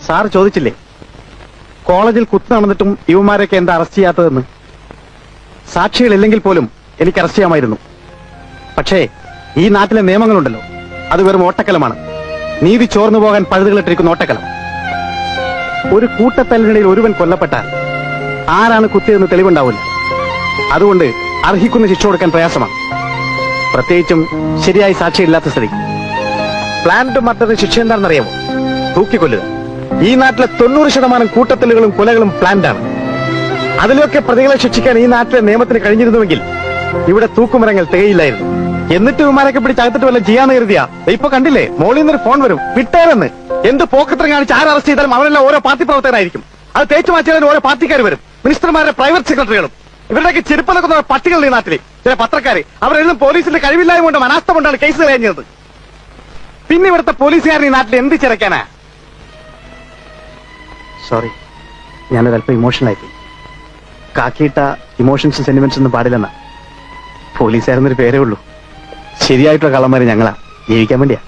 Sir ചോദിച്ചില്ലേ കോളേജിൽ കുത്തു നടന്നിട്ടും യുവമാരൊക്കെ എന്താ അറസ്റ്റ് ചെയ്യാത്തതെന്ന്? സാക്ഷികളില്ലെങ്കിൽ പോലും എനിക്ക് അറസ്റ്റ് ചെയ്യാമായിരുന്നു. പക്ഷേ ഈ നാട്ടിലെ നിയമങ്ങളുണ്ടല്ലോ, അത് വെറും ഓട്ടക്കലമാണ്. നീതി ചോർന്നു പോകാൻ പഴുതുകളിട്ടിരിക്കുന്ന ഓട്ടക്കലം. ഒരു കൂട്ടത്തല്ലിനിടയിൽ ഒരുവൻ കൊല്ലപ്പെട്ടാൽ ആരാണ് കുത്തിയതെന്ന് തെളിവുണ്ടാവില്ല. അതുകൊണ്ട് അർഹിക്കുന്ന ശിക്ഷ കൊടുക്കാൻ പ്രയാസമാണ്, പ്രത്യേകിച്ചും ശരിയായി സാക്ഷിയില്ലാത്ത സ്ഥിതി. പ്ലാൻഡ് മർഡറിന് ശിക്ഷ എന്താണെന്നറിയാമോ? തൂക്കിക്കൊല്ലുക. ഈ നാട്ടിലെ 90% കൂട്ടത്തല്ലുകളും കൊലകളും പ്ലാൻഡാണ്. അതിലൊക്കെ പ്രതികളെ ശിക്ഷിക്കാൻ ഈ നാട്ടിലെ നിയമത്തിന് കഴിഞ്ഞിരുന്നുവെങ്കിൽ ഇവിടെ തൂക്കുമരങ്ങൾ തികയില്ലായിരുന്നു. എന്നിട്ട് വിമാനൊക്കെ പിടിച്ചകത്തിട്ട് വല്ല ചെയ്യാന്ന് കരുതിയാ ഇപ്പൊ കണ്ടില്ലേ, മോളിൽ നിന്നൊരു ഫോൺ വരും, വിട്ടേരെന്ന്. എന്ത് പോക്കത്രം കാണിച്ച് ആര് അറസ്റ്റ് ചെയ്താലും അവരെല്ലാം ഓരോ പാർട്ടി പ്രവർത്തകരായിരിക്കും. അത് തേച്ചു മാറ്റിയാലും ഓരോ പാർട്ടിക്കാർ വരും, മിനിസ്റ്റർമാരുടെ പ്രൈവറ്റ് സെക്രട്ടറികളും. ഇവരുടെയൊക്കെ ചെരുപ്പലൊക്കെ പട്ടികൾ ഈ നാട്ടിലെ ചില പത്രക്കാര് അവരെല്ലാം പോലീസിന്റെ കഴിവില്ലായ്മ കൊണ്ടും അനാസ്ഥ കൊണ്ടാണ് കേസ് കഴിഞ്ഞത്. പിന്നെ ഇവിടുത്തെ പോലീസുകാരൻ ഈ നാട്ടിൽ എന്ത് ചിരക്കാനാ? സോറി, ഞാനൊരല്പം ഇമോഷണൽ ആയിപ്പോയി. കാക്കിയിട്ട ഇമോഷൻസ് സെന്റിമെന്റ്സ് ഒന്നും പാടില്ലെന്നാ. പോലീസുകാരെന്നൊരു പേരേ ഉള്ളൂ. ശരിയായിട്ടുള്ള കള്ളന്മാര് ഞങ്ങളാ, ജീവിക്കാൻ വേണ്ടിയാ.